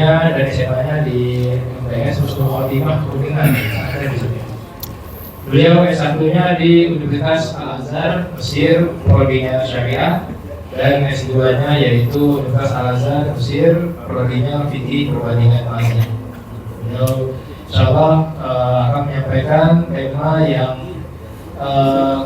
SD-nya dan SMA-nya di UTS Husnul Khotimah Kuningan. Beliau S1-nya di Universitas Al-Azhar Mesir, prodinya Syariah, dan S2-nya yaitu Universitas Al-Azhar Mesir, prodinya Fikih Perbandingan Asia. Beliau insyaallah akan menyampaikan tema yang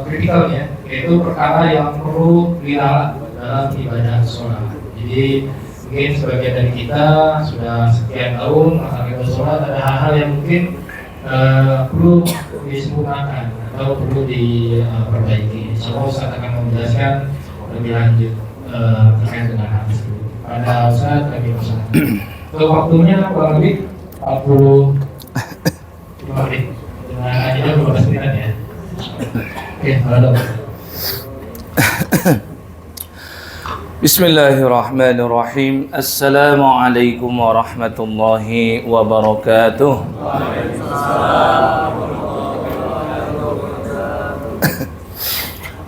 kritikalnya, yaitu perkara yang perlu dilakukan dalam ibadah sholat. Jadi mungkin sebagian dari kita sudah sekian tahun melaksanakan sholat, ada hal-hal yang mungkin perlu disempurnakan atau perlu diperbaiki. Insyaallah Ustaz akan menjelaskan lebih lanjut terkait dengan hal tersebut. Pada Ustaz kami persilakan. Untuk waktunya kurang lebih 45 menit. Dengan aja 12 menit ya. Oke, halo. Bismillahirrahmanirrahim. Assalamualaikum warahmatullahi wabarakatuh.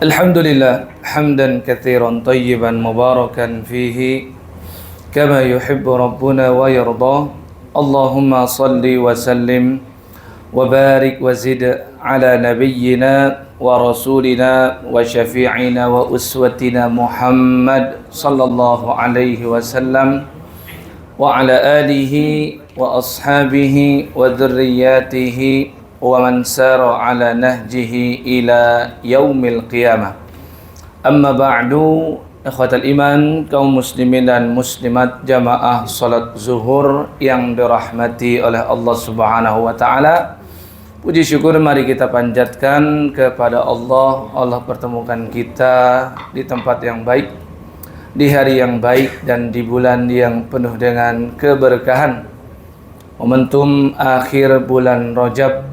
Alhamdulillah hamdan katsiran tayyiban mubarakan fihi kama yuhibbu rabbuna wa yarda. Allahumma salli wa sallim wa barik wa zid ala nabiyyina wa rasulina wa syafi'ina wa uswatina Muhammad sallallahu alaihi wasallam wa ala alihi wa ashabihi wa dhurriyyatihi wa man sara ala nahjihi ila yaumil qiyamah. Amma ba'du, ikhwatal iman, kaum muslimin dan muslimat jamaah salat zuhur yang dirahmati oleh Allah Subhanahu wa taala. Puji syukur mari kita panjatkan kepada Allah. Allah pertemukan kita di tempat yang baik, di hari yang baik, dan di bulan yang penuh dengan keberkahan. Momentum akhir bulan Rajab,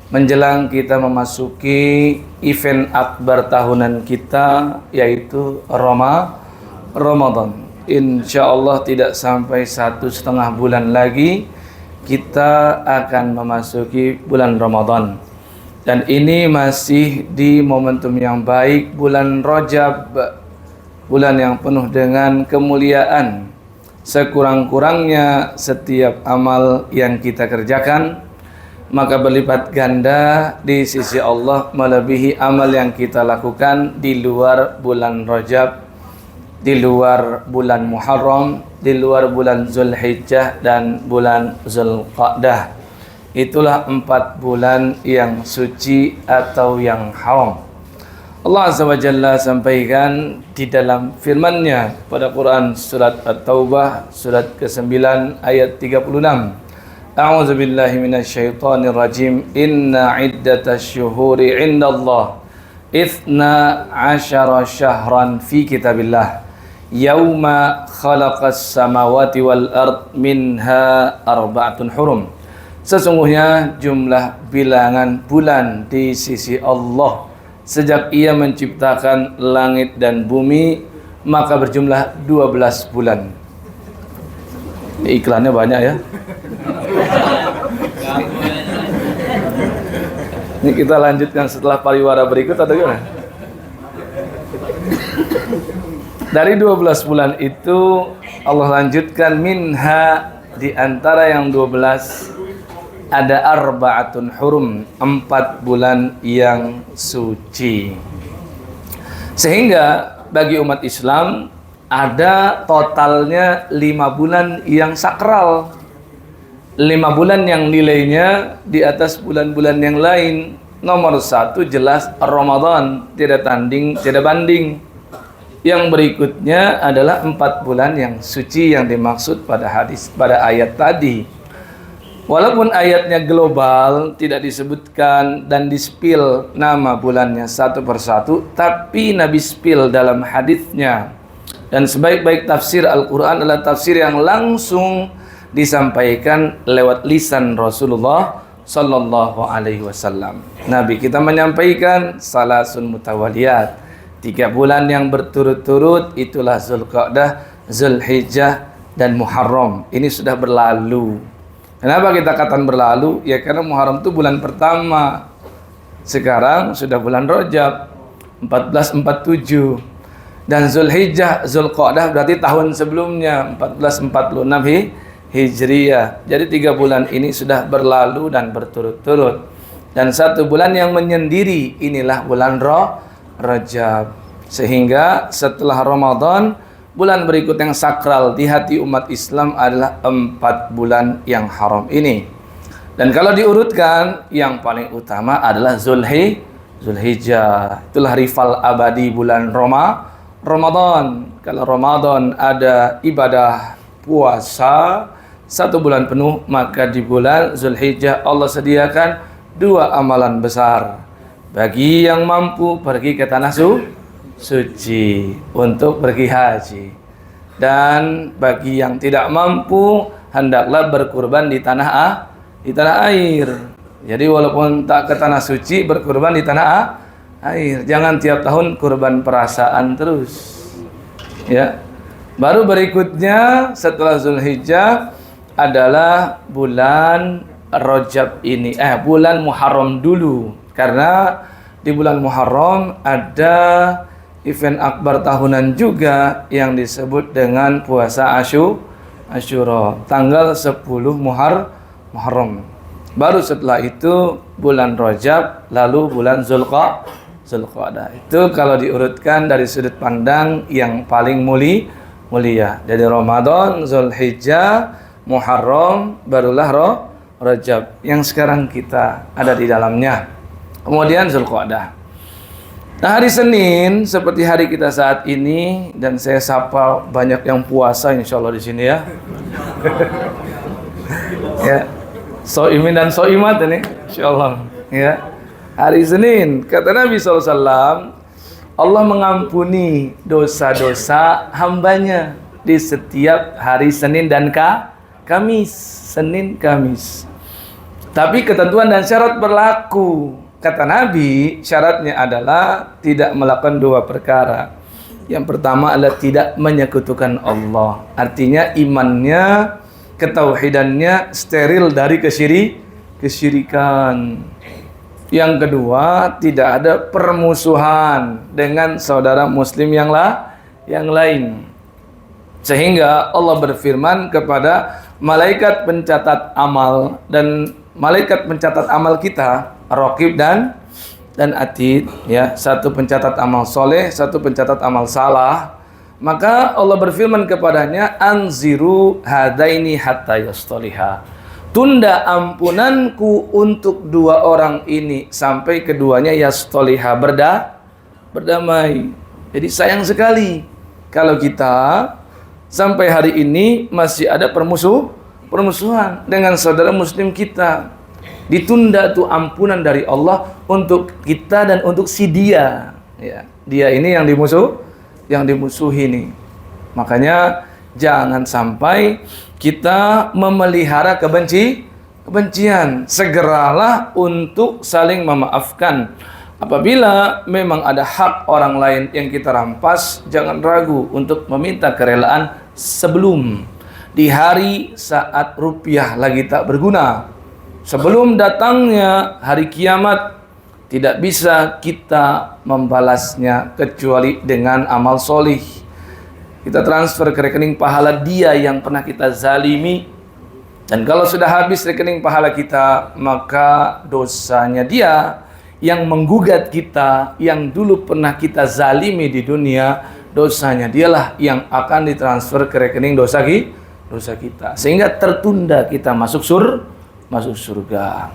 menjelang kita memasuki event akbar tahunan kita, yaitu Ramadan. Insya Allah tidak sampai 1,5 bulan lagi kita akan memasuki bulan Ramadan. Dan ini masih di momentum yang baik, bulan Rajab, bulan yang penuh dengan kemuliaan. Sekurang-kurangnya setiap amal yang kita kerjakan maka berlipat ganda di sisi Allah melebihi amal yang kita lakukan di luar bulan Rajab, di luar bulan Muharram, di luar bulan Zulhijjah dan bulan Zulqa'dah. Itulah 4 bulan yang suci atau yang haram. Allah Azza wa Jalla sampaikan di dalam firman-Nya pada Quran surat At-Taubah surat ke-9 ayat 36. A'udzu billahi minasyaitonir rajim. Inna iddatasy syuhuri 'indallah 12 syahran fi kitabillah yauma khalaqas samawati wal ard minha arba'atun hurum. Sesungguhnya jumlah bilangan bulan di sisi Allah sejak Ia menciptakan langit dan bumi maka berjumlah 12 bulan. Iklannya banyak ya. Ini kita lanjutkan setelah pariwara berikut atau gimana? Dari 12 bulan itu Allah lanjutkan minha, di antara yang 12 ada arba'atun hurum, 4 bulan yang suci. Sehingga bagi umat Islam ada totalnya 5 bulan yang sakral, 5 bulan yang nilainya di atas bulan-bulan yang lain. Nomor 1 jelas Ramadan, tidak tanding, tidak banding. Yang berikutnya adalah 4 bulan yang suci yang dimaksud pada hadis, pada ayat tadi. Walaupun ayatnya global, tidak disebutkan dan di-spill nama bulannya satu persatu, tapi Nabi spill dalam hadisnya. Dan sebaik-baik tafsir Al-Quran adalah tafsir yang langsung disampaikan lewat lisan Rasulullah Sallallahu Alaihi Wasallam. Nabi kita menyampaikan salasun mutawaliyat, 3 bulan yang berturut-turut, itulah Zulqa'dah, Zulhijjah, dan Muharram. Ini sudah berlalu. Kenapa kita katakan berlalu? Ya karena Muharram itu bulan pertama. Sekarang sudah bulan Rajab 1447. Dan Zulhijjah, Zulqa'dah berarti tahun sebelumnya 1446 Hijriyah. Jadi 3 bulan ini sudah berlalu dan berturut-turut. Dan 1 bulan yang menyendiri, inilah bulan Rajab. Sehingga setelah Ramadan, bulan berikut yang sakral di hati umat Islam adalah 4 bulan yang haram ini. Dan kalau diurutkan, yang paling utama adalah Zulhijjah. Itulah rival abadi bulan Ramadan. Kalau Ramadan ada ibadah puasa 1 bulan penuh, maka di bulan Zulhijjah Allah sediakan 2 amalan besar. Bagi yang mampu pergi ke tanah suci untuk pergi haji. Dan bagi yang tidak mampu, hendaklah berkurban di tanah air. Jadi walaupun tak ke tanah suci, berkurban di tanah air. Jangan tiap tahun kurban perasaan terus. Ya. Baru berikutnya setelah Zulhijjah adalah bulan Rajab ini. Bulan Muharram dulu. Karena di bulan Muharram ada event akbar tahunan juga yang disebut dengan puasa Asyura. Tanggal 10 Muharram. Baru setelah itu bulan Rajab, lalu bulan Zulqa'dah. Itu kalau diurutkan dari sudut pandang yang paling mulia. Jadi Ramadan, Zulhijjah, Muharram, barulah Rajab yang sekarang kita ada di dalamnya. Kemudian Zulqa'dah. Nah, hari Senin seperti hari kita saat ini, dan saya sapa banyak yang puasa insyaallah di sini ya. Ya. Soimin dan soimat ini insyaallah ya. Hari Senin kata Nabi SAW, Allah mengampuni dosa-dosa hambanya di setiap hari Senin dan Kamis. Senin Kamis. Tapi ketentuan dan syarat berlaku. Kata Nabi, syaratnya adalah tidak melakukan 2 perkara. Yang pertama adalah tidak menyekutukan Allah. Artinya imannya, ketauhidannya steril dari kesyirikan. Yang kedua, tidak ada permusuhan dengan saudara muslim yang lain. Sehingga Allah berfirman kepada malaikat pencatat amal, dan malaikat pencatat amal kita Raqib dan Atid, ya, 1 pencatat amal soleh, 1 pencatat amal salah. Maka Allah berfirman kepadanya, anziru hadaini hatta yastaliha. Tunda ampunanku untuk 2 orang ini sampai keduanya yastaliha, berdamai. Jadi sayang sekali kalau kita sampai hari ini masih ada permusuhan dengan saudara muslim kita. Ditunda tuh ampunan dari Allah untuk kita dan untuk si dia. Ya, dia ini yang dimusuhi nih. Makanya jangan sampai kita memelihara kebencian. Segeralah untuk saling memaafkan. Apabila memang ada hak orang lain yang kita rampas, jangan ragu untuk meminta kerelaan sebelum di hari saat rupiah lagi tak berguna. Sebelum datangnya hari kiamat, tidak bisa kita membalasnya kecuali dengan amal solih. Kita transfer ke rekening pahala dia yang pernah kita zalimi. Dan kalau sudah habis rekening pahala kita, maka dosanya dia yang menggugat kita, yang dulu pernah kita zalimi di dunia, dosanya dialah yang akan ditransfer ke rekening dosa kita. Sehingga tertunda kita masuk surga.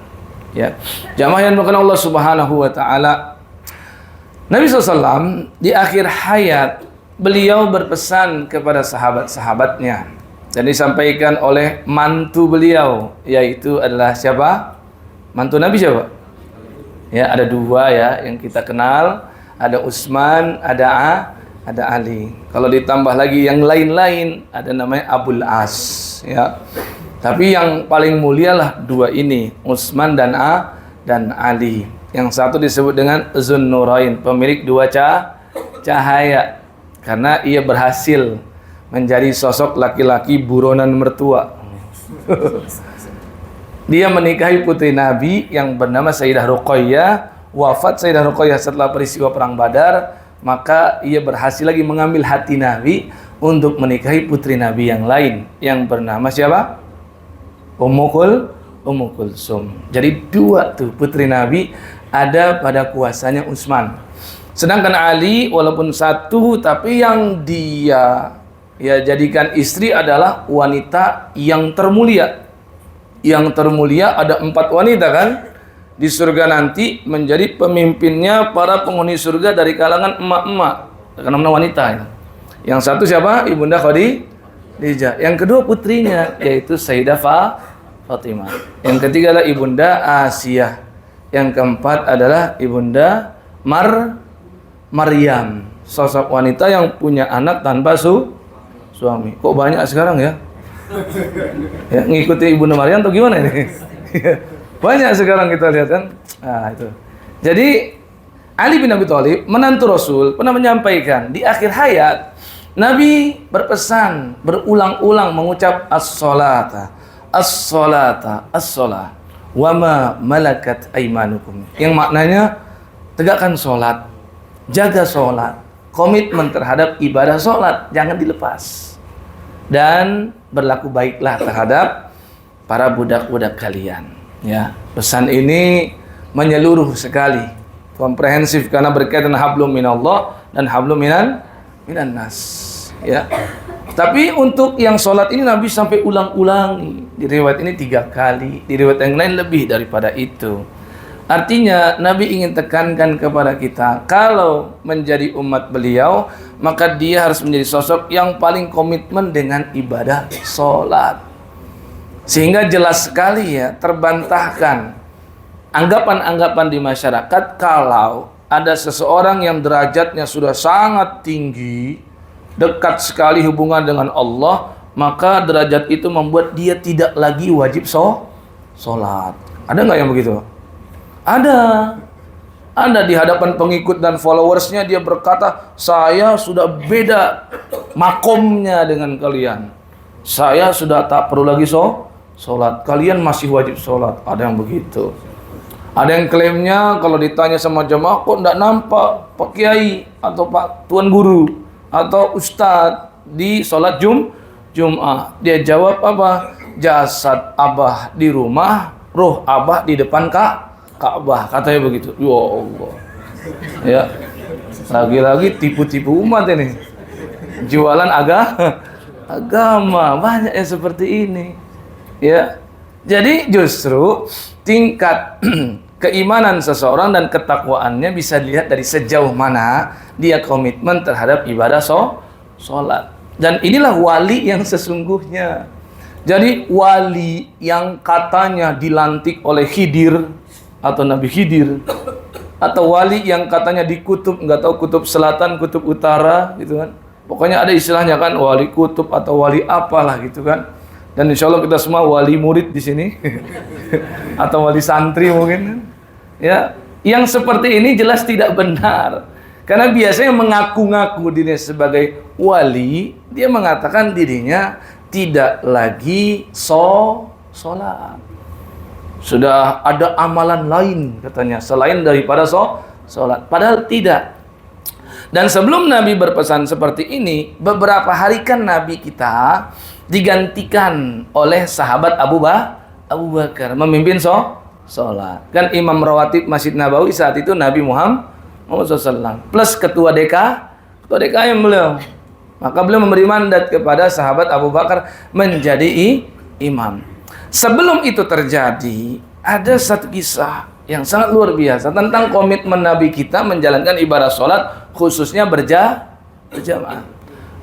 Ya. Jamaah yang dimuliakan Allah Subhanahu wa taala. Nabi SAW di akhir hayat beliau berpesan kepada sahabat-sahabatnya, dan disampaikan oleh mantu beliau, yaitu adalah siapa? Mantu Nabi siapa? Ya, ada 2 ya yang kita kenal, ada Utsman, ada Ali. Kalau ditambah lagi yang lain-lain, ada namanya Abul As, ya. Tapi yang paling mulia lah 2 ini, Utsman dan Ali. Yang satu disebut dengan Zunnurain, pemilik 2 cahaya, karena ia berhasil menjadi sosok laki-laki buronan mertua. Dia menikahi putri Nabi yang bernama Sayyidah Ruqayyah. Wafat Sayyidah Ruqayyah setelah peristiwa perang Badar, maka ia berhasil lagi mengambil hati Nabi untuk menikahi putri Nabi yang lain yang bernama siapa? Ummu Kulsum. Jadi dua tuh putri Nabi ada pada kuasanya Utsman. Sedangkan Ali walaupun satu, tapi yang dia jadikan istri adalah wanita yang termulia. Yang termulia ada 4 wanita kan di surga nanti menjadi pemimpinnya para penghuni surga dari kalangan emak-emak, karena wanita ya. Yang satu siapa? Ibunda Khadijah. Yang kedua putrinya yaitu Sayyidah Fatimah. Yang ketiga adalah Ibunda Asiyah. Yang keempat adalah Ibunda Maryam, sosok wanita yang punya anak tanpa suami. Kok banyak sekarang ya? Ya, ngikuti Ibunda Maryam atau gimana ini? Banyak sekarang kita lihat kan. Nah, itu. Jadi Ali bin Abi Thalib, menantu Rasul, pernah menyampaikan di akhir hayat Nabi berpesan berulang-ulang mengucap as-salata, as-salata, as-salah, wa ma malakat aimanukum. Yang maknanya tegakkan sholat, jaga sholat, komitmen terhadap ibadah sholat, jangan dilepas. Dan berlaku baiklah terhadap para budak-budak kalian. Ya, pesan ini menyeluruh sekali, komprehensif karena berkaitan hablum minallah dan hablum minan nas. Ya. Tapi untuk yang sholat ini Nabi sampai ulang-ulang. Di riwayat ini 3 kali, di riwayat yang lain lebih daripada itu. Artinya Nabi ingin tekankan kepada kita, kalau menjadi umat beliau, maka dia harus menjadi sosok yang paling komitmen dengan ibadah sholat. Sehingga jelas sekali ya, terbantahkan anggapan-anggapan di masyarakat kalau ada seseorang yang derajatnya sudah sangat tinggi, dekat sekali hubungan dengan Allah, maka derajat itu membuat dia tidak lagi wajib sholat. Ada nggak yang begitu? Ada di hadapan pengikut dan followersnya dia berkata, saya sudah beda makomnya dengan kalian. Saya sudah tak perlu lagi sholat. Kalian masih wajib sholat. Ada yang begitu. Ada yang klaimnya kalau ditanya sama jemaah, kok enggak nampak Pak Kiai atau Pak Tuan Guru atau Ustadz di sholat Jum'ah. Dia jawab apa? Jasad abah di rumah, ruh abah di depan Ka'bah, katanya begitu. Ya Allah. Ya. Lagi-lagi tipu-tipu umat ini. Jualan agama. Banyak yang seperti ini. Ya. Jadi justru tingkat keimanan seseorang dan ketakwaannya bisa dilihat dari sejauh mana dia komitmen terhadap ibadah sholat. Dan inilah wali yang sesungguhnya. Jadi wali yang katanya dilantik oleh Khidir atau Nabi Khidir, atau wali yang katanya di kutub, nggak tahu kutub selatan, kutub utara gitu kan. Pokoknya ada istilahnya kan, wali kutub atau wali apalah gitu kan. Dan insya Allah kita semua wali murid di sini atau wali santri mungkin. Ya, yang seperti ini jelas tidak benar. Karena biasanya mengaku-ngaku dirinya sebagai wali, dia mengatakan dirinya tidak lagi sholat. Sudah ada amalan lain katanya selain daripada sholat. Padahal tidak. Dan sebelum Nabi berpesan seperti ini, beberapa hari kan Nabi kita digantikan oleh sahabat Abu Bakar memimpin sholat. Kan imam rawatib Masjid Nabawi saat itu Nabi Muhammad SAW plus ketua DKM beliau. Maka beliau memberi mandat kepada sahabat Abu Bakar menjadi imam. Sebelum itu terjadi, ada satu kisah yang sangat luar biasa tentang komitmen Nabi kita menjalankan ibadah sholat, khususnya berjamaah.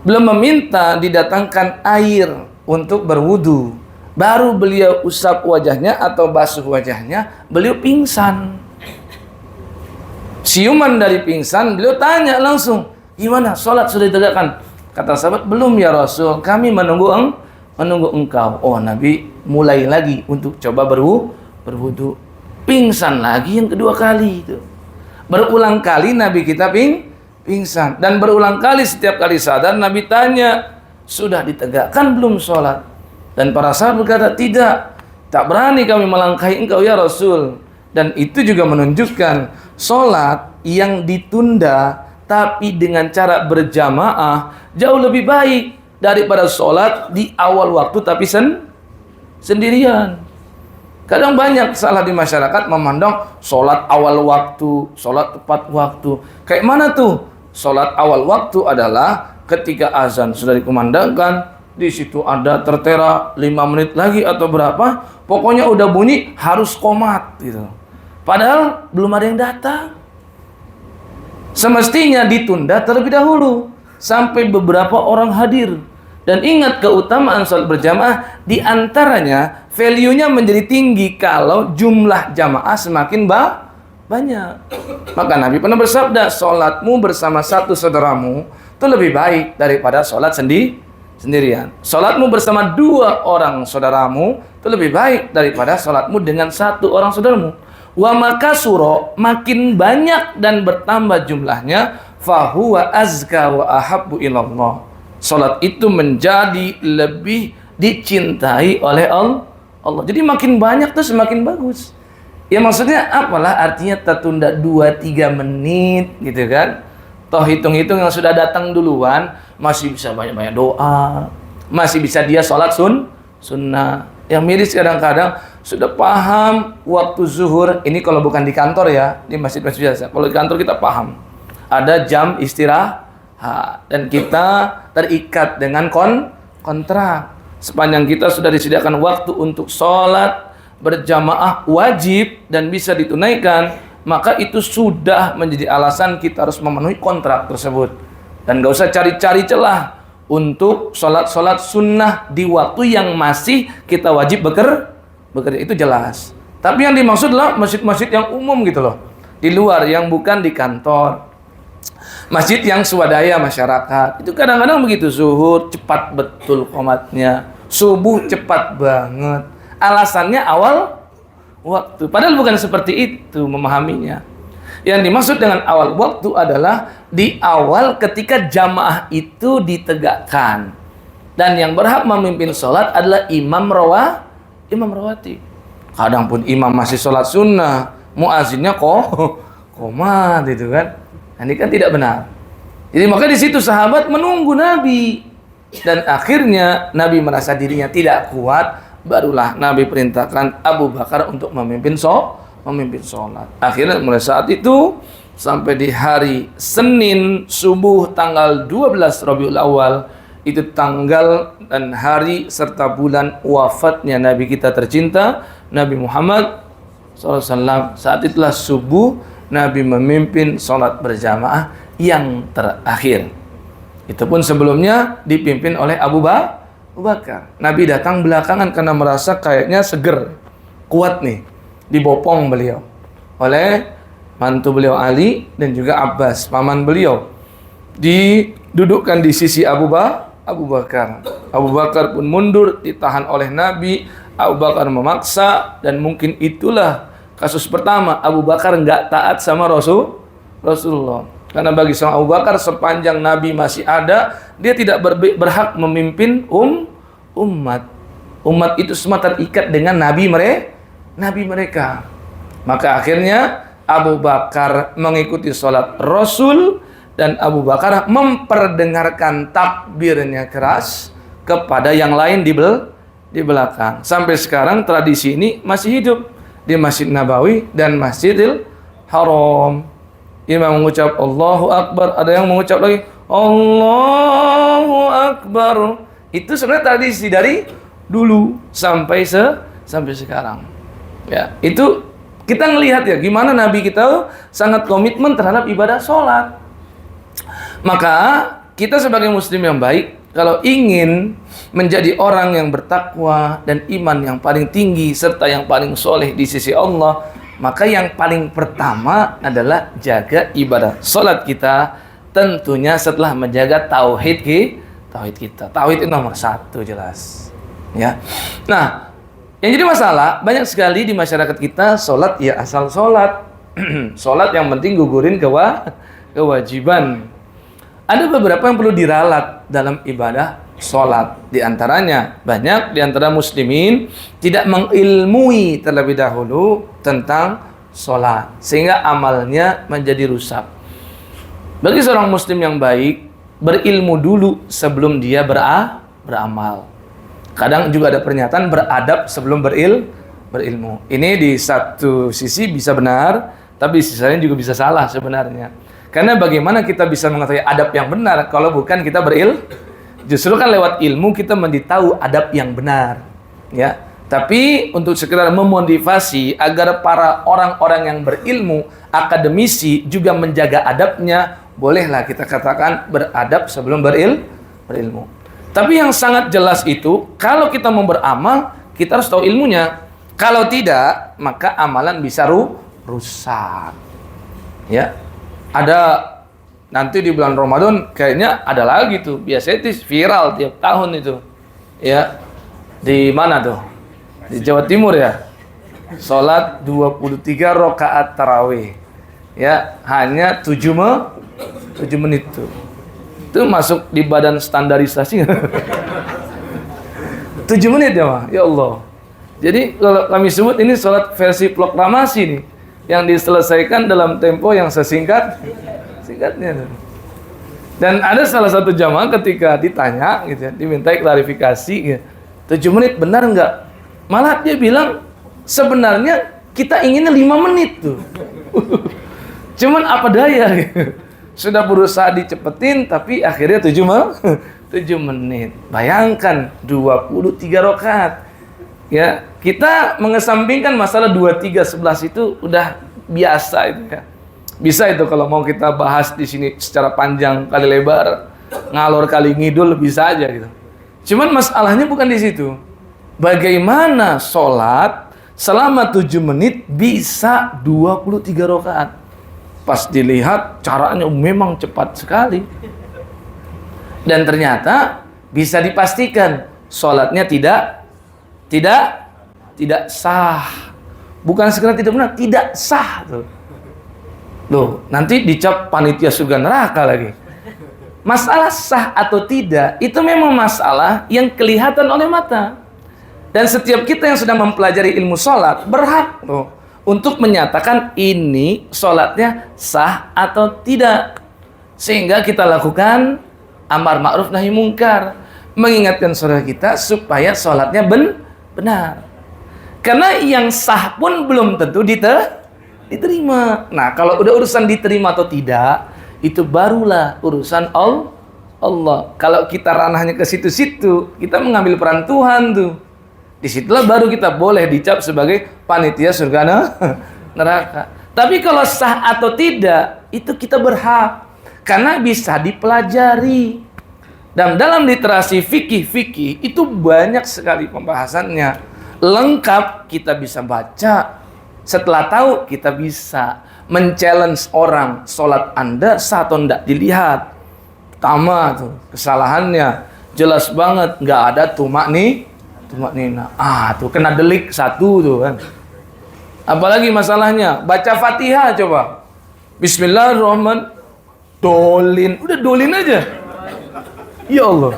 Beliau meminta didatangkan air untuk berwudu. Baru beliau usap wajahnya atau basuh wajahnya, beliau pingsan. Siuman dari pingsan, beliau tanya langsung, gimana sholat sudah ditegakkan? Kata sahabat, belum ya Rasul, kami menunggu engkau. Oh, Nabi mulai lagi untuk coba berwudu. Pingsan lagi yang kedua kali itu. Berulang kali Nabi kita pingsan. Dan berulang kali setiap kali sadar Nabi tanya, sudah ditegakkan belum sholat? Dan para sahabat berkata, tidak. Tak berani kami melangkahi engkau ya Rasul. Dan itu juga menunjukkan sholat yang ditunda tapi dengan cara berjamaah jauh lebih baik daripada sholat di awal waktu tapi sendirian. Kadang banyak salah di masyarakat memandang sholat awal waktu, sholat tepat waktu. Kayak mana tuh? Sholat awal waktu adalah ketika azan sudah dikumandangkan, di situ ada tertera 5 menit lagi atau berapa, pokoknya udah bunyi harus qomat gitu. Padahal belum ada yang datang. Semestinya ditunda terlebih dahulu sampai beberapa orang hadir. Dan ingat keutamaan sholat berjamaah, di antaranya value-nya menjadi tinggi kalau jumlah jamaah semakin banyak. Maka Nabi pernah bersabda, sholatmu bersama satu saudaramu itu lebih baik daripada sholat sendirian. Sholatmu bersama 2 orang saudaramu itu lebih baik daripada sholatmu dengan 1 orang saudaramu. Wa maka suro, makin banyak dan bertambah jumlahnya, fahuwa azka wa ahabbu ilallah. Salat itu menjadi lebih dicintai oleh Allah. Jadi makin banyak tuh semakin bagus. Ya maksudnya apalah artinya tertunda 2-3 menit gitu kan. Toh hitung-hitung yang sudah datang duluan masih bisa banyak-banyak doa. Masih bisa dia sholat sunnah. Yang miris kadang-kadang sudah paham waktu zuhur. Ini kalau bukan di kantor ya, di masjid-masjid biasa. Kalau di kantor kita paham. Ada jam istirahat. Dan kita terikat dengan kontrak. Sepanjang kita sudah disediakan waktu untuk sholat berjamaah wajib dan bisa ditunaikan, maka itu sudah menjadi alasan kita harus memenuhi kontrak tersebut. Dan gak usah cari-cari celah untuk sholat-sholat sunnah di waktu yang masih kita wajib bekerja, itu jelas. Tapi yang dimaksud adalah masjid-masjid yang umum gitu loh, di luar yang bukan di kantor. Masjid yang swadaya masyarakat itu kadang-kadang begitu, zuhur cepat betul qomatnya, subuh cepat banget, alasannya awal waktu, padahal bukan seperti itu memahaminya. Yang dimaksud dengan awal waktu adalah di awal ketika jamaah itu ditegakkan, dan yang berhak memimpin sholat adalah imam rawatib. Kadang pun imam masih sholat sunnah, muazinnya qomat gitu kan. Ini kan tidak benar. Jadi maka di situ sahabat menunggu Nabi, dan akhirnya Nabi merasa dirinya tidak kuat, barulah Nabi perintahkan Abu Bakar untuk memimpin sholat. Akhirnya mulai saat itu sampai di hari Senin subuh tanggal 12 Rabiul Awal, itu tanggal dan hari serta bulan wafatnya Nabi kita tercinta Nabi Muhammad SAW. Saat itulah subuh Nabi memimpin sholat berjamaah yang terakhir. Itu pun sebelumnya dipimpin oleh Abu Bakar. Nabi datang belakangan karena merasa kayaknya seger, kuat nih, dibopong beliau oleh mantu beliau Ali dan juga Abbas, paman beliau. Didudukkan di sisi Abu Bakar. Abu Bakar pun mundur, ditahan oleh Nabi. Abu Bakar memaksa, dan mungkin itulah kasus pertama Abu Bakar nggak taat sama Rasulullah. Karena bagi seorang Abu Bakar, sepanjang Nabi masih ada, dia tidak berhak memimpin umat. Umat itu semua terikat dengan Nabi mereka. Maka akhirnya Abu Bakar mengikuti sholat Rasul, dan Abu Bakar memperdengarkan takbirnya keras kepada yang lain di belakang. Sampai sekarang tradisi ini masih hidup di Masjid Nabawi dan Masjidil Haram. Imam mengucap Allahu Akbar, ada yang mengucap lagi Allahu Akbar. Itu sebenarnya tradisi dari dulu sampai sekarang. Ya, itu kita ngelihat ya gimana Nabi kita sangat komitmen terhadap ibadah sholat. Maka kita sebagai muslim yang baik, kalau ingin menjadi orang yang bertakwa dan iman yang paling tinggi serta yang paling soleh di sisi Allah, maka yang paling pertama adalah jaga ibadah sholat kita, tentunya setelah menjaga tauhid kita. Tauhid itu nomor 1 jelas. Ya. Nah, yang jadi masalah banyak sekali di masyarakat kita, sholat ya asal sholat. Sholat yang penting gugurin kewajiban. Ada beberapa yang perlu diralat dalam ibadah sholat. Di antaranya, banyak di antara muslimin tidak mengilmui terlebih dahulu tentang sholat, sehingga amalnya menjadi rusak. Bagi seorang muslim yang baik, berilmu dulu sebelum dia beramal. Kadang juga ada pernyataan beradab sebelum berilmu. Ini di satu sisi bisa benar, tapi di sisi lain juga bisa salah sebenarnya. Karena bagaimana kita bisa mengetahui adab yang benar kalau bukan kita justru kan lewat ilmu kita menjadi tahu adab yang benar, ya. Tapi untuk sekedar memotivasi agar para orang-orang yang berilmu, akademisi juga menjaga adabnya, bolehlah kita katakan beradab sebelum berilmu. Tapi yang sangat jelas itu, kalau kita mau beramal, kita harus tahu ilmunya. Kalau tidak, maka amalan bisa rusak. Ya, ada nanti di bulan Ramadan kayaknya ada lagi tuh, biasanya itu viral tiap tahun itu. Ya, di mana tuh? Di Jawa Timur ya. Salat 23 rakaat tarawih. Ya, hanya 7 menit tuh. Itu masuk di badan standarisasi. 7 menit ya, Mah. Ya Allah. Jadi kalau kami sebut ini salat versi proklamasi nih, yang diselesaikan dalam tempo yang singkatnya. Dan ada salah satu jamaah ketika ditanya gitu ya, dimintai klarifikasi gitu. 7 menit benar enggak? Malah dia bilang sebenarnya kita inginnya 5 menit tuh. Cuman apa daya gitu. Sudah berusaha dicepetin tapi akhirnya 7 menit. Bayangkan 23 rakaat. Ya, kita mengesampingkan masalah 23 11 itu udah biasa itu ya. Bisa itu kalau mau kita bahas di sini secara panjang kali lebar, ngalor kali ngidul bisa aja gitu. Cuman masalahnya bukan di situ. Bagaimana sholat selama 7 menit bisa 23 rakaat? Pas dilihat caranya memang cepat sekali. Dan ternyata bisa dipastikan sholatnya tidak sah. Bukan sekedar tidak benar, tidak sah tuh. Loh, nanti dicap panitia surga neraka lagi. Masalah sah atau tidak itu memang masalah yang kelihatan oleh mata. Dan setiap kita yang sedang mempelajari ilmu sholat berhak loh untuk menyatakan ini sholatnya sah atau tidak. Sehingga kita lakukan amar ma'ruf nahi mungkar, mengingatkan saudara kita supaya sholatnya benar. Karena yang sah pun belum tentu diterima. Nah, kalau udah urusan diterima atau tidak, itu barulah urusan Allah. Kalau kita ranahnya ke situ-situ, kita mengambil peran Tuhan tuh. Disitulah baru kita boleh dicap sebagai panitia surga neraka. Tapi kalau sah atau tidak, itu kita berhak. Karena bisa dipelajari. Dan dalam literasi fikih itu banyak sekali pembahasannya. Lengkap kita bisa baca. Setelah tahu kita bisa men-challenge orang, sholat Anda sah atau enggak dilihat. Pertama tuh kesalahannya jelas banget, nggak ada tumak nina. Tuh kena delik satu tuh kan. Apalagi masalahnya baca Fatihah coba. Bismillahirrahmanirrahim. Dolin, udah dolin aja. Ya Allah.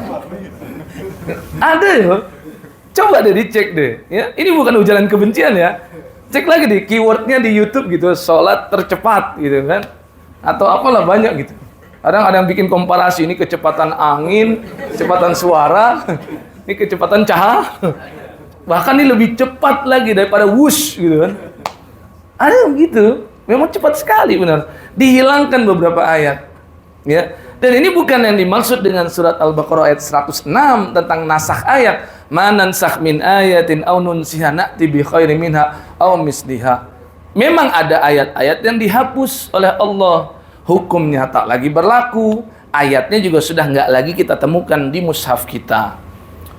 Ada ya. Coba deh dicek deh. Ya, ini bukan ujaran kebencian ya. Cek lagi di keywordnya di YouTube gitu, sholat tercepat gitu kan, atau apalah banyak gitu. Kadang ada yang bikin komparasi, ini kecepatan angin, kecepatan suara, ini kecepatan cahaya, bahkan ini lebih cepat lagi daripada wush gitu kan. Ada yang gitu, memang cepat sekali benar. Dihilangkan beberapa ayat, ya. Dan ini bukan yang dimaksud dengan surat Al-Baqarah ayat 106 tentang nasakh ayat. Manansakh min ayatin aw nunsiha na'ti bi khairin minha aw misliha. Memang ada ayat-ayat yang dihapus oleh Allah, hukumnya tak lagi berlaku, ayatnya juga sudah nggak lagi kita temukan di mushaf kita.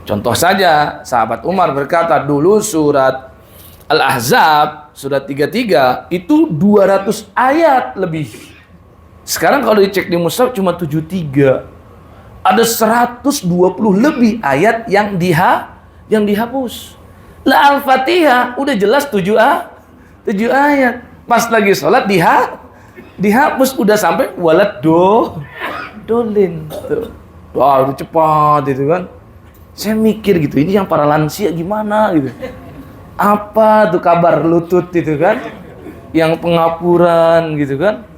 Contoh saja, sahabat Umar berkata dulu surat Al-Ahzab surat 33 itu 200 ayat lebih. Sekarang kalau dicek di mushaf cuma 73. Ada 120 lebih ayat yang dihapus. Lah Al-Fatihah udah jelas 7 ayat. Pas lagi sholat dihapus udah sampai dolin tuh. Wah, udah cepat itu kan. Saya mikir gitu, ini yang para lansia gimana gitu. Apa tuh kabar lutut itu kan? Yang pengapuran gitu kan.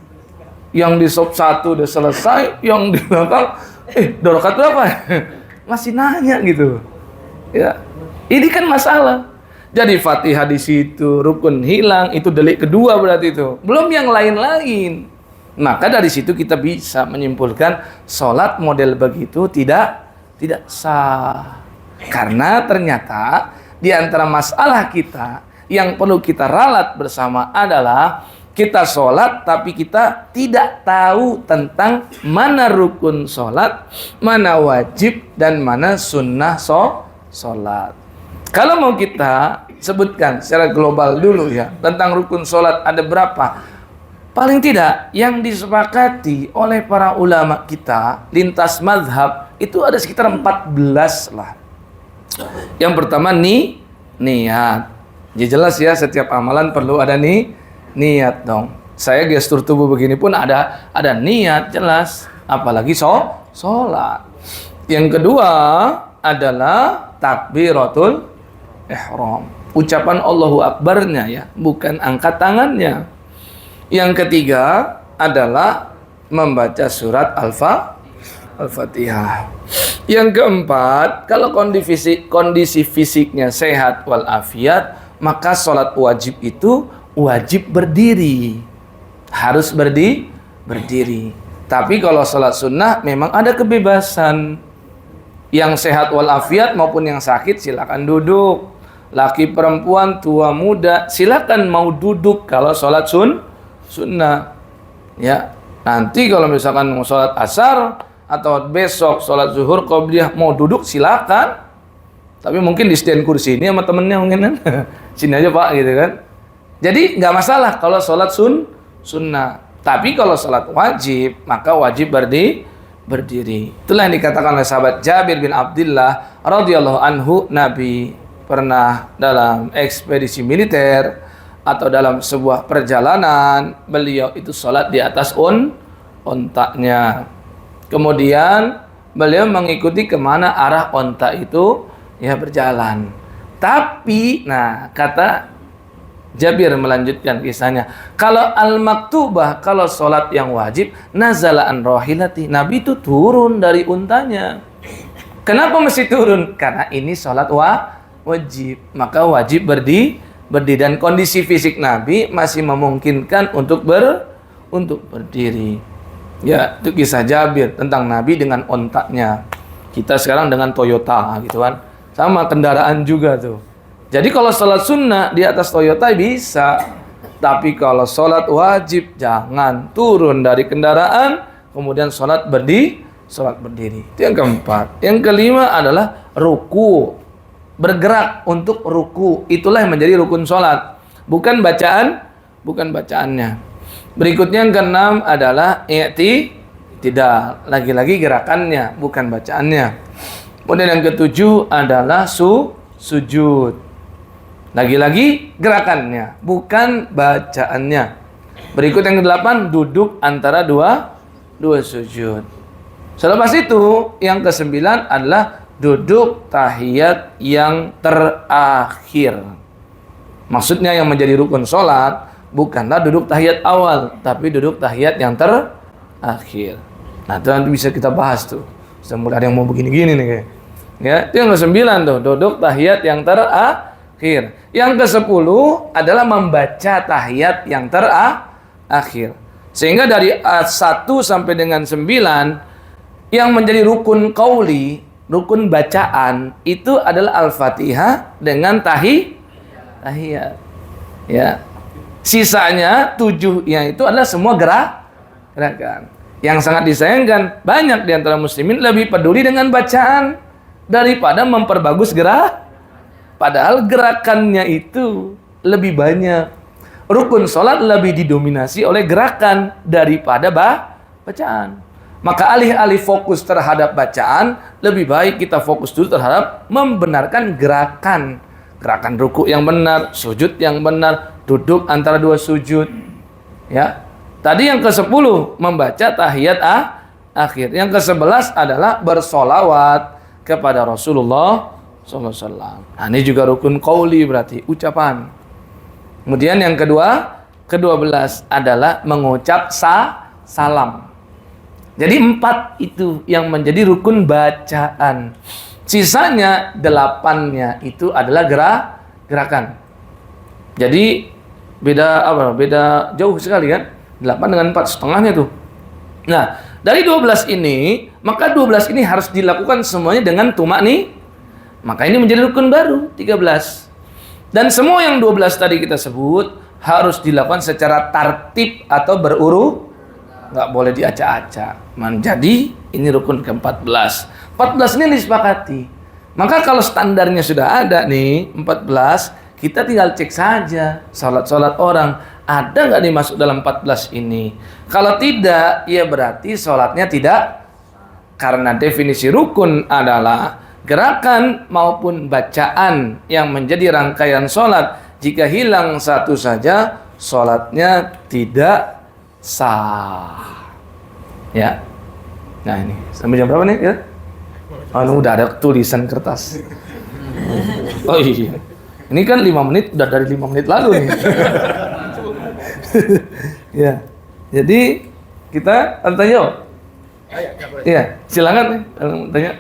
Yang di sop 1 udah selesai, yang di belakang darokat berapa? Masih nanya gitu. Ya, ini kan masalah. Jadi Fatihah di situ, rukun hilang, itu delik kedua berarti itu. Belum yang lain-lain. Maka dari situ kita bisa menyimpulkan sholat model begitu tidak sah. Karena ternyata di antara masalah kita yang perlu kita ralat bersama adalah kita sholat tapi kita tidak tahu tentang mana rukun sholat, mana wajib, dan mana sunnah sholat. Kalau mau kita sebutkan secara global dulu ya, tentang rukun sholat ada berapa? Paling tidak yang disepakati oleh para ulama kita lintas mazhab itu ada sekitar 14 lah. Yang pertama niat. Ya jelas ya, setiap amalan perlu ada niat dong. Saya gestur tubuh begini pun ada niat jelas, apalagi sholat. Yang kedua adalah takbiratul ihram, ucapan Allahu Akbarnya ya, bukan angkat tangannya. Yang ketiga adalah membaca surat Al-Fatihah. Yang keempat, kalau kondisi fisiknya sehat walafiat, maka sholat wajib itu wajib berdiri, harus berdiri. Tapi kalau sholat sunnah memang ada kebebasan. Yang sehat walafiat maupun yang sakit silakan duduk. Laki perempuan tua muda silakan mau duduk kalau sholat sunnah. Ya, nanti kalau misalkan mau sholat asar atau besok sholat zuhur qobliyah mau duduk silakan. Tapi mungkin di stand kursi ini sama temennya mungkin kan. Sini aja Pak gitu kan. Jadi nggak masalah kalau sholat sunnah. Tapi kalau sholat wajib maka wajib berdiri. Itulah yang dikatakan oleh sahabat Jabir bin Abdullah radhiyallahu anhu, Nabi pernah dalam ekspedisi militer atau dalam sebuah perjalanan, beliau itu sholat di atas ontaknya. Kemudian beliau mengikuti kemana arah onta itu ya berjalan. Tapi, nah kata Jabir melanjutkan kisahnya, kalau al-maktubah, kalau sholat yang wajib, nazala an rahilati, Nabi itu turun dari untanya. Kenapa mesti turun? Karena ini sholat wajib, maka wajib berdiri, dan kondisi fisik Nabi masih memungkinkan untuk berdiri. Ya, itu kisah Jabir tentang Nabi dengan ontaknya. Kita sekarang dengan Toyota gitu kan, sama kendaraan juga tuh. Jadi kalau sholat sunnah di atas Toyota bisa, tapi kalau sholat wajib jangan turun dari kendaraan kemudian sholat berdiri. Itu yang keempat. Yang kelima adalah ruku, bergerak untuk ruku. Itulah yang menjadi rukun sholat, bukan bacaannya. Berikutnya yang keenam adalah i'tidal, lagi-lagi gerakannya, bukan bacaannya. Kemudian yang ketujuh adalah sujud. Lagi-lagi gerakannya, bukan bacaannya. Berikut yang ke-8, duduk antara dua sujud. Selepas itu, yang ke-9 adalah duduk tahiyat yang terakhir. Maksudnya yang menjadi rukun sholat bukanlah duduk tahiyat awal, tapi duduk tahiyat yang terakhir. Nah, itu nanti bisa kita bahas tuh. Sudah mulai ada yang mau begini-gini nih kayak. Ya, itu yang ke-9 tuh, duduk tahiyat yang terakhir. Yang ke-10 adalah membaca tahiyat yang terakhir. Sehingga dari 1 sampai dengan 9 yang menjadi rukun qauli, rukun bacaan itu adalah Al-Fatihah dengan tahiyat. Ya. Sisanya 7 yang itu adalah semua gerakan. Yang sangat disayangkan, banyak di antara muslimin lebih peduli dengan bacaan daripada memperbagus gerak. Padahal gerakannya itu lebih banyak. Rukun sholat lebih didominasi oleh gerakan daripada bacaan. Maka alih-alih fokus terhadap bacaan, lebih baik kita fokus dulu terhadap membenarkan gerakan. Gerakan ruku yang benar, sujud yang benar, duduk antara dua sujud. Ya. Tadi yang ke-10 membaca tahiyat akhir. Yang ke-11 adalah bersolawat kepada Rasulullah SAW. Nah, ini juga rukun qauli berarti ucapan. Kemudian yang ke-12 adalah mengucap salam. Jadi 4 itu yang menjadi rukun bacaan. Sisanya 8-nya itu adalah gerakan. Jadi beda jauh sekali kan? 8 dengan 4 setengahnya tuh. Nah, dari 12 ini, maka 12 ini harus dilakukan semuanya dengan tumak nih. Maka ini menjadi rukun baru, 13. Dan semua yang 12 tadi kita sebut harus dilakukan secara tartib atau berurut. Nggak boleh diacak-acak. Jadi ini rukun ke-14. 14 ini disepakati. Maka kalau standarnya sudah ada nih 14, kita tinggal cek saja sholat orang ada nggak dimasuk dalam 14 ini. Kalau tidak, ya berarti sholatnya tidak, karena definisi rukun adalah gerakan maupun bacaan yang menjadi rangkaian sholat. Jika hilang satu saja, sholatnya tidak sah. Ya. Nah ini sampai jam berapa nih ya? Oh, udah ada tulisan kertas. Oh iya. Ini kan 5 menit, udah dari 5 menit lalu nih. Ya. Jadi kita tanya. Iya, silakan nih tanya.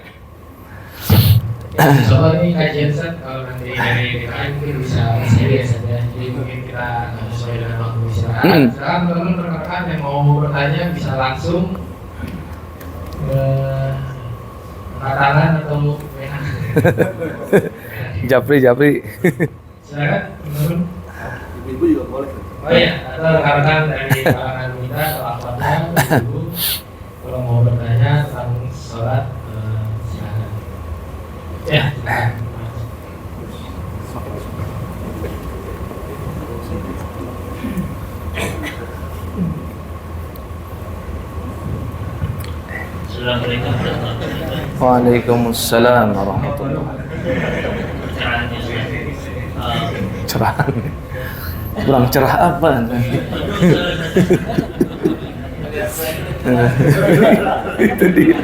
Soal ini kajian Ustaz, kalau nanti dari DKM mungkin bisa serius saja. Jadi mungkin kita nggak sesuai dengan waktu istirahat. Sekarang teman-teman rekan-rekan yang mau bertanya bisa langsung angkat tangan atau WA. Japri. Silakan teman-teman. Ibu juga boleh. Oh iya, atau rekan-rekan dari kalangan kita atau akhwatnya, ibu kalau mau bertanya tentang sholat, silakan. Ya. Assalamualaikum warahmatullahi wabarakatuh. Waalaikumsalam warahmatullahi wabarakatuh. Cerahan. Kurang cerah apa? Itu dia.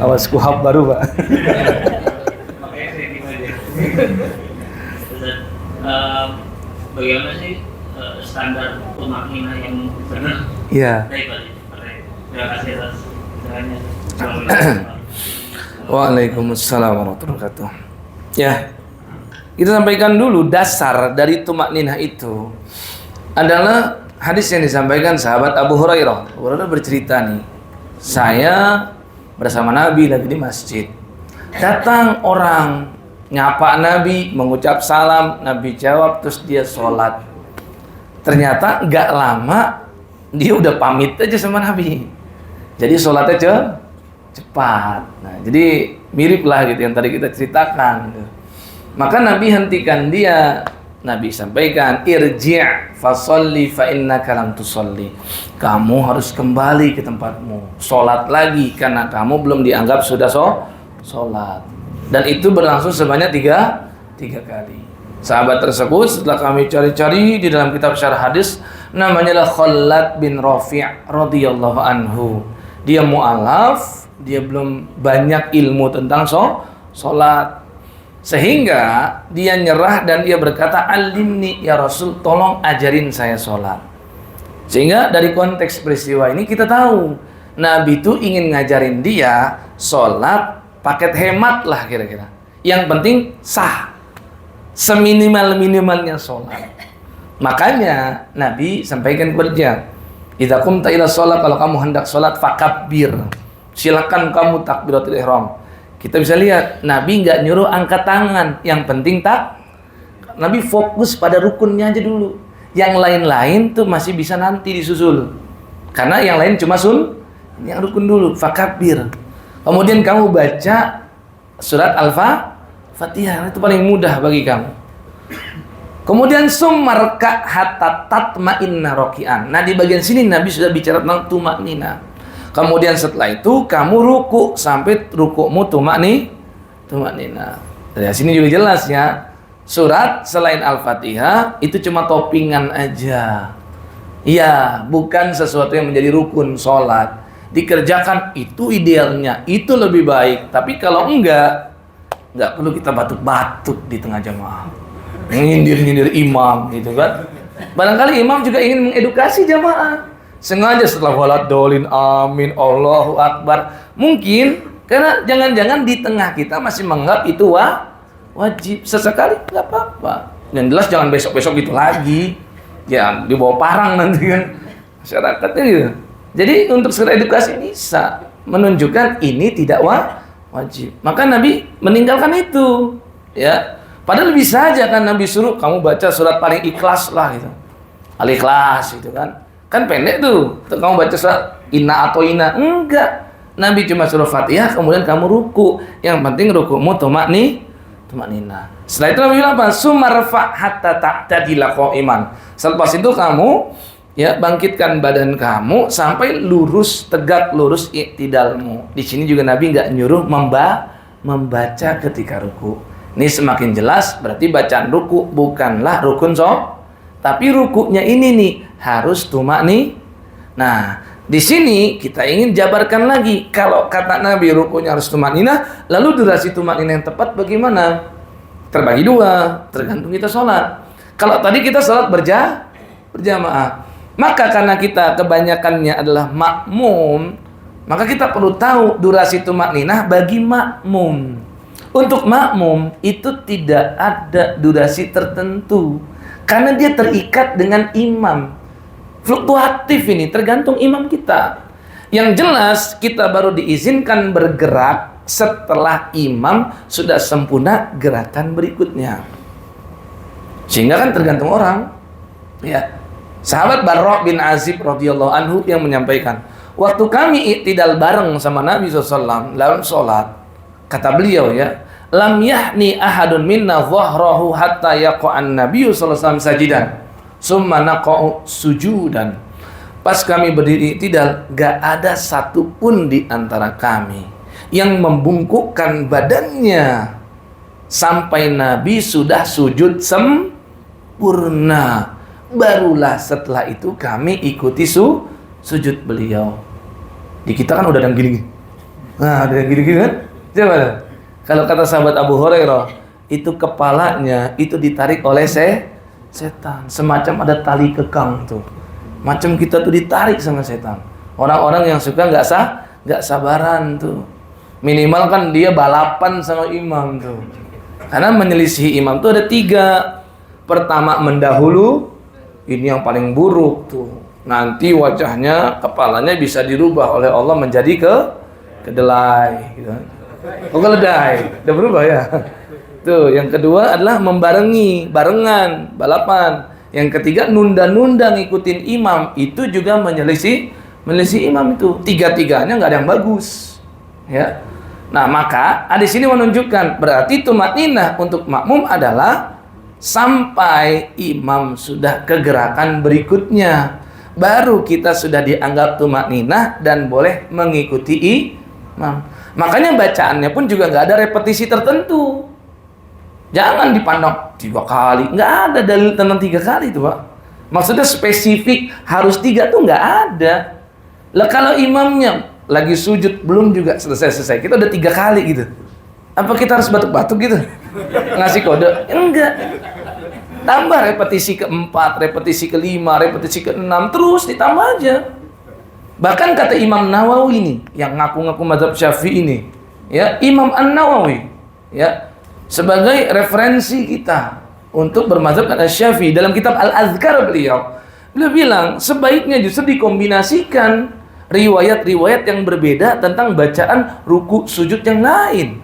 Awas kuhab baru, Pak. Bagaimana sih standar tumaknina yang benar? Iya. Baik, Pak. Terima kasih atas pencerahannya. Waalaikumsalam warahmatullahi wabarakatuh. Ya, kita sampaikan dulu dasar dari tumakninah itu adalah hadis yang disampaikan sahabat Abu Hurairah. Abu Hurairah bercerita nih, saya bersama Nabi lagi di masjid. Datang orang nyapa Nabi, mengucap salam, Nabi jawab, terus dia sholat. Ternyata nggak lama dia udah pamit aja sama Nabi. Jadi sholatnya cepat. Nah, jadi mirip lah gitu yang tadi kita ceritakan. Maka Nabi hentikan dia. Nabi sampaikan, irji' fasolli fa innaka lam tusolli. Kamu harus kembali ke tempatmu, sholat lagi karena kamu belum dianggap sudah sholat. Dan itu berlangsung sebanyak tiga kali. Sahabat tersebut setelah kami cari-cari di dalam kitab syarah hadis, namanya adalah Khalad bin Rafi' radhiyallahu anhu. Dia mu'alaf, dia belum banyak ilmu tentang sholat. Sehingga dia nyerah dan dia berkata, alimni ya Rasul, tolong ajarin saya sholat. Sehingga dari konteks peristiwa ini kita tahu Nabi itu ingin ngajarin dia sholat paket hemat lah kira-kira. Yang penting sah, seminimal-minimalnya sholat. Makanya Nabi sampaikan kepada dia, idza qumta ila sholat, kalau kamu hendak sholat fakabbir, silakan kamu takbiratul ihram. Kita bisa lihat Nabi nggak nyuruh angkat tangan, yang penting Nabi fokus pada rukunnya aja dulu. Yang lain-lain tuh masih bisa nanti disusul, karena yang lain cuma yang rukun dulu, fakabbir. Kemudian kamu baca surat Al-Fatihah, itu paling mudah bagi kamu. Kemudian summarka hatta tatma'inna raki'an. Nah, di bagian sini Nabi sudah bicara tentang tumaknina. Kemudian setelah itu kamu ruku sampai rukukmu tumaknina. Dari sini juga jelas ya. Surat selain Al-Fatihah itu cuma toppingan aja. Iya, bukan sesuatu yang menjadi rukun sholat. Dikerjakan itu idealnya, itu lebih baik. Tapi kalau enggak perlu kita batuk-batuk di tengah jamaah, nyindir-nyindir imam gitu kan. Barangkali imam juga ingin mengedukasi jamaah. Sengaja setelah waladolin, amin, Allahu Akbar. Mungkin karena jangan-jangan di tengah kita masih menganggap itu wajib. Sesekali nggak apa-apa. Yang jelas jangan besok-besok gitu lagi. Ya dibawa parang nanti kan masyarakatnya gitu. Jadi untuk sekedar edukasi bisa menunjukkan ini tidak wajib. Maka Nabi meninggalkan itu. Ya. Padahal bisa aja kan Nabi suruh kamu baca surat paling ikhlas lah gitu. Al-Ikhlas gitu kan. Kan pendek tuh. Kamu baca surat Inna atau Inna. Enggak. Nabi cuma suruh Fatihah kemudian kamu ruku. Yang penting rukumu tumaknina. Setelah itu Nabi bilang apa? Sumarfa hatta ta'tadila qa'iman. Selepas itu kamu ya bangkitkan badan kamu sampai lurus, tegak lurus i'tidalmu. Di sini juga Nabi enggak nyuruh membaca ketika ruku. Ini semakin jelas berarti bacaan ruku bukanlah rukun tapi rukunya ini nih harus tumakni. Nah, di sini kita ingin jabarkan lagi. Kalau kata Nabi rukunya harus tumakninah, lalu durasi tumakninah yang tepat bagaimana? Terbagi dua, tergantung kita sholat. Kalau tadi kita sholat berjamaah, maka karena kita kebanyakannya adalah makmum, maka kita perlu tahu durasi tumakninah bagi makmum. Untuk makmum itu tidak ada durasi tertentu karena dia terikat dengan imam. Fluktuatif ini tergantung imam kita. Yang jelas kita baru diizinkan bergerak setelah imam sudah sempurna gerakan berikutnya. Sehingga kan tergantung orang. Ya. Sahabat Barra bin Azib radhiyallahu anhu yang menyampaikan, waktu kami i'tidal bareng sama Nabi SAW dalam sholat, kata beliau ya, lam yahni ahadun minna dhahrahu hatta yaqa'an nabiyyu sallallahu alaihi wasallam sajidan summa naqa'u sujudan. Pas kami berdiri i'tidal, gak ada satupun di antara kami yang membungkukkan badannya sampai Nabi sudah sujud sempurna. Barulah setelah itu kami ikuti sujud beliau. Di kita kan udah ada yang gini. Nah, ada yang gini-gini kan? Coba. Kalau kata sahabat Abu Hurairah, itu kepalanya itu ditarik oleh setan. Semacam ada tali kekang tuh. Macam kita tuh ditarik sama setan. Orang-orang yang suka nggak sabaran tuh. Minimal kan dia balapan sama imam tuh. Karena menyelisihi imam tuh ada 3. Pertama mendahulu, ini yang paling buruk tuh. Nanti wajahnya, kepalanya bisa dirubah oleh Allah menjadi kedelai gitu. Keledai, udah berubah ya. Tuh, yang kedua adalah barengan, balapan. Yang ketiga nunda-nunda ngikutin imam, itu juga menyelisih imam itu. 3-tiganya nggak ada yang bagus. Ya. Nah, maka di sini menunjukkan berarti tumakninah untuk makmum adalah sampai imam sudah ke gerakan berikutnya. Baru kita sudah dianggap tumakninah dan boleh mengikuti imam. Makanya bacaannya pun juga nggak ada repetisi tertentu. Jangan dipandang 3 kali. Nggak ada dalil tentang 3 kali itu, Pak. Maksudnya spesifik harus 3 tuh nggak ada. Lah kalau imamnya lagi sujud belum juga selesai. Kita udah 3 kali gitu. Apa kita harus batuk-batuk gitu? Ngasih kode? Enggak. Tambah repetisi ke-4, repetisi ke-5, repetisi ke-6, terus ditambah aja. Bahkan kata Imam Nawawi ini, yang ngaku-ngaku mazhab Syafi'i ini, ya, Imam An-Nawawi, ya, sebagai referensi kita untuk bermazhab kata Syafi'i dalam kitab Al-Azkar beliau bilang sebaiknya justru dikombinasikan riwayat-riwayat yang berbeda tentang bacaan ruku sujud yang lain.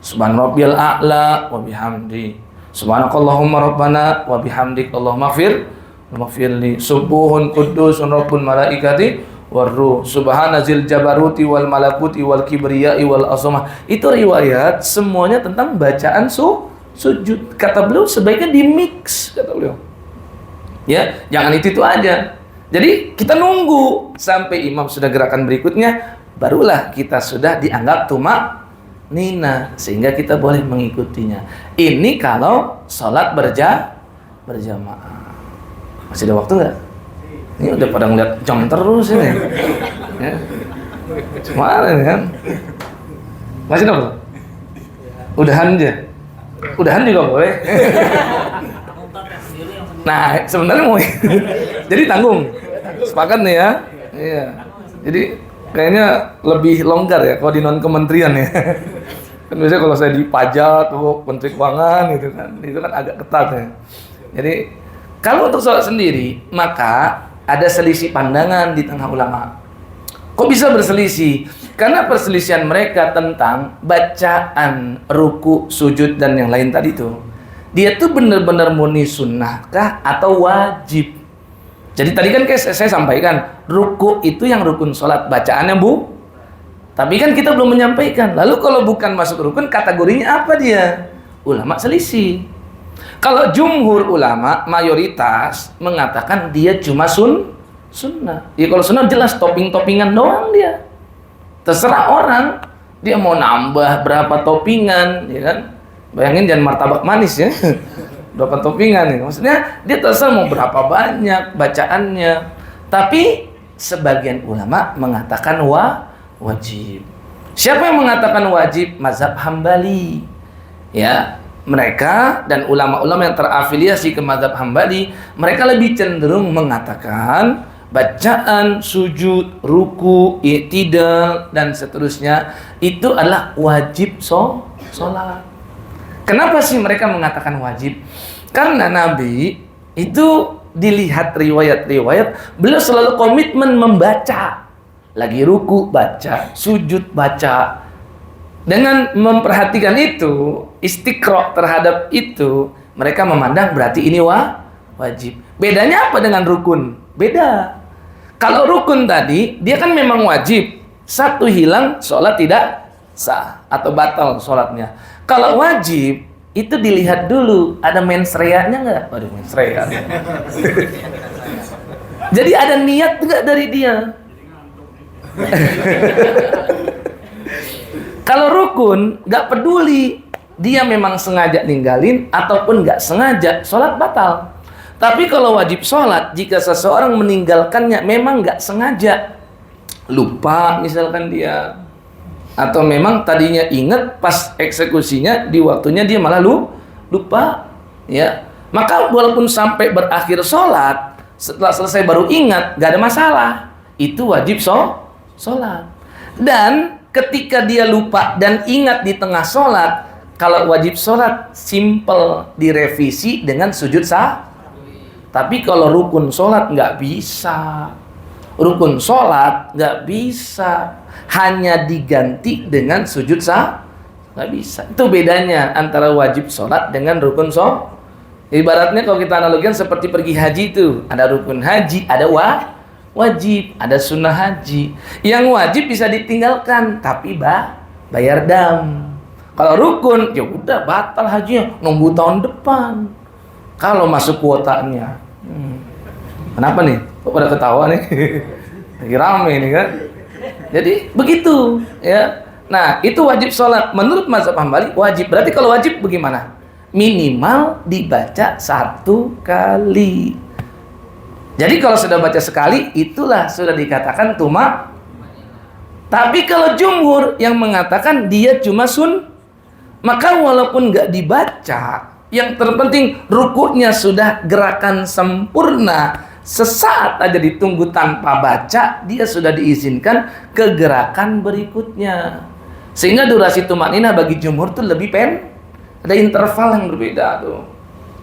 Subhanarabbiyal a'la wa bihamdi. Subhanakallahumma rabbana wa bihamdik Allahumma ighfirli. Subuhun qudusun rabbul malaikati warruh. Subhanazil jabaruti wal malakuti wal kibriyai wal azamah. Itu riwayat semuanya tentang bacaan sujud. Kata beliau sebaiknya di-mix, kata beliau. Ya, jangan itu aja. Jadi kita nunggu sampai imam sudah gerakan berikutnya, barulah kita sudah dianggap tumakninah sehingga kita boleh mengikutinya. Ini kalau sholat berjamaah. Masih ada waktu nggak? Ini udah pada ngeliat jam terus ini. Ya. Kemarin kan? Masih ada waktu? Udahan aja. Udahan juga boleh. Nah, sebenarnya mau jadi tanggung. Sepakat nih ya? Iya. Jadi kayaknya lebih longgar ya kalau di non kementerian ya. Kan biasanya kalau saya di pajak, menteri keuangan gitu kan, itu kan agak ketat ya. Jadi kalau untuk sholat sendiri, maka ada selisih pandangan di tengah ulama. Kok bisa berselisih? Karena perselisihan mereka tentang bacaan, ruku, sujud dan yang lain tadi tuh. Dia tuh benar-benar murni sunnahkah atau wajib? Jadi tadi kan kayak saya sampaikan, ruku itu yang rukun sholat, bacaannya bu. Tapi kan kita belum menyampaikan. Lalu kalau bukan masuk rukun, kategorinya apa dia? Ulama selisih. Kalau jumhur ulama, mayoritas mengatakan dia cuma sunnah. Ya kalau sunnah jelas topping-toppingan doang dia. Terserah orang, dia mau nambah berapa toppingan, ya kan? Bayangin jangan martabak manis ya. Berapa toppingan nih? Maksudnya dia terserah mau berapa banyak bacaannya. Tapi sebagian ulama mengatakan wajib. Siapa yang mengatakan wajib? Mazhab Hambali. Ya, mereka dan ulama-ulama yang terafiliasi ke mazhab Hambali, mereka lebih cenderung mengatakan bacaan, sujud, ruku, i'tidal dan seterusnya itu adalah wajib sholat. Kenapa sih mereka mengatakan wajib? Karena Nabi itu dilihat riwayat-riwayat, beliau selalu komitmen membaca. Lagi ruku baca, sujud baca. Dengan memperhatikan itu, istiqra terhadap itu, mereka memandang berarti ini wajib. Bedanya apa dengan rukun? Beda. Kalau rukun tadi, dia kan memang wajib. Satu hilang, sholat tidak sah atau batal sholatnya. Kalau wajib, itu dilihat dulu ada mens rea-nya nggak? Waduh, mens rea. Jadi ada niat nggak dari dia? Kalau rukun nggak peduli dia memang sengaja ninggalin ataupun nggak sengaja, sholat batal. Tapi kalau wajib sholat, jika seseorang meninggalkannya memang nggak sengaja, lupa misalkan dia, atau memang tadinya ingat pas eksekusinya di waktunya dia malah lupa, ya, maka walaupun sampai berakhir sholat, setelah selesai baru ingat, nggak ada masalah, itu wajib sholat. Dan ketika dia lupa dan ingat di tengah sholat, kalau wajib sholat simple direvisi dengan sujud sah. Tapi kalau rukun sholat nggak bisa. Rukun sholat nggak bisa, hanya diganti dengan sujud sah. Nggak bisa. Itu bedanya antara wajib sholat dengan rukun sholat. Ibaratnya kalau kita analogikan seperti pergi haji itu, ada rukun haji, ada wajib, ada sunnah haji. Yang wajib bisa ditinggalkan, tapi bayar dam. Kalau rukun, ya udah batal hajinya, nunggu tahun depan. Kalau masuk kuotanya. Kenapa nih? Kok pada ketawa nih? Lagi rame nih kan? Jadi begitu ya. Nah itu wajib sholat. Menurut mazhab Hambali wajib. Berarti kalau wajib bagaimana? Minimal dibaca 1 kali. Jadi kalau sudah baca sekali, itulah sudah dikatakan tumak. Tapi kalau jumhur yang mengatakan dia cuma maka walaupun nggak dibaca, yang terpenting rukuknya sudah gerakan sempurna, sesaat aja ditunggu tanpa baca, dia sudah diizinkan ke gerakan berikutnya. Sehingga durasi tumakninah bagi jumhur tuh lebih ada interval yang berbeda tuh.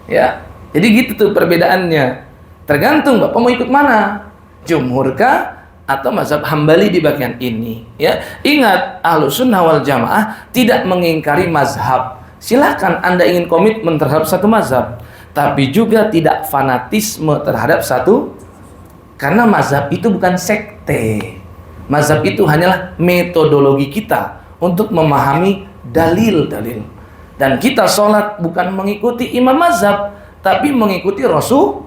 Ya. Jadi gitu tuh perbedaannya. Tergantung Bapak mau ikut mana? Jumhur kah atau mazhab Hambali di bagian ini, ya. Ingat, Ahlussunnah wal Jamaah tidak mengingkari mazhab. Silakan Anda ingin komitmen terhadap satu mazhab, tapi juga tidak fanatisme terhadap satu, karena mazhab itu bukan sekte. Mazhab itu hanyalah metodologi kita untuk memahami dalil-dalil. Dan kita sholat bukan mengikuti imam mazhab, tapi mengikuti Rasul.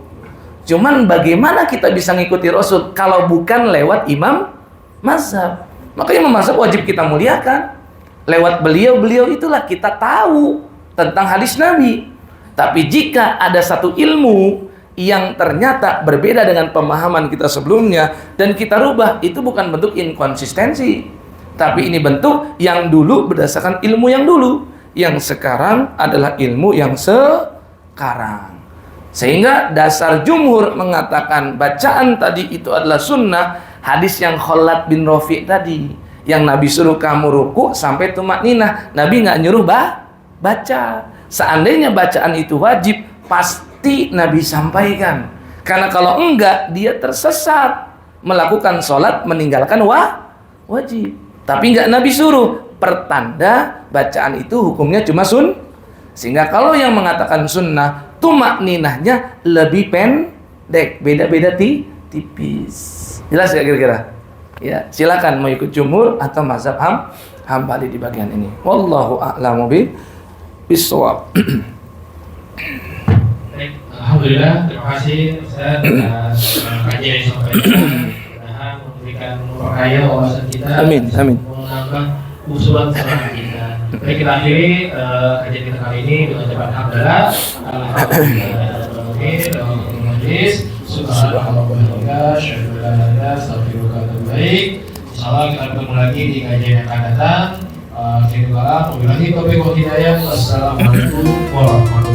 Cuman bagaimana kita bisa mengikuti Rasul kalau bukan lewat imam mazhab? Makanya imam mazhab wajib kita muliakan. Lewat beliau itulah kita tahu tentang hadis Nabi. Tapi jika ada satu ilmu yang ternyata berbeda dengan pemahaman kita sebelumnya dan kita rubah, itu bukan bentuk inkonsistensi. Tapi ini bentuk yang dulu berdasarkan ilmu yang dulu. Yang sekarang adalah ilmu yang sekarang. Sehingga dasar jumhur mengatakan bacaan tadi itu adalah sunnah. Hadis yang Khalad bin Rafi' tadi, yang Nabi suruh kamu ruku sampai tumakninah, Nabi nggak nyuruh baca. Seandainya bacaan itu wajib, pasti Nabi sampaikan. Karena kalau enggak, dia tersesat melakukan sholat meninggalkan wajib. Tapi enggak Nabi suruh. Pertanda bacaan itu hukumnya cuma sehingga kalau yang mengatakan sunnah, tumakninahnya lebih pendek, beda-beda tipis. Jelas ya kira-kira? Ya, silakan mau ikut jumhur atau mazhab Hambali di bagian ini. Wallahu a'lamu bishawab. Alhamdulillah, terima kasih Ustaz atas kajian yang disampaikan. Mudah-mudahan memberikan memperkaya wawasan kita. Amin. Menambah usulan saran kita. Baik, kita akhiri kajian kita kali ini dengan ucapan hamdalah. Alhamdulillah. Subhanallah, syukurlah, astagfirullah, baik. Insyaallah kita bertemu lagi di kajian yang akan datang. Wabillahi taufiq wal hidayah. Wassalamualaikum warahmatullahi wabarakatuh.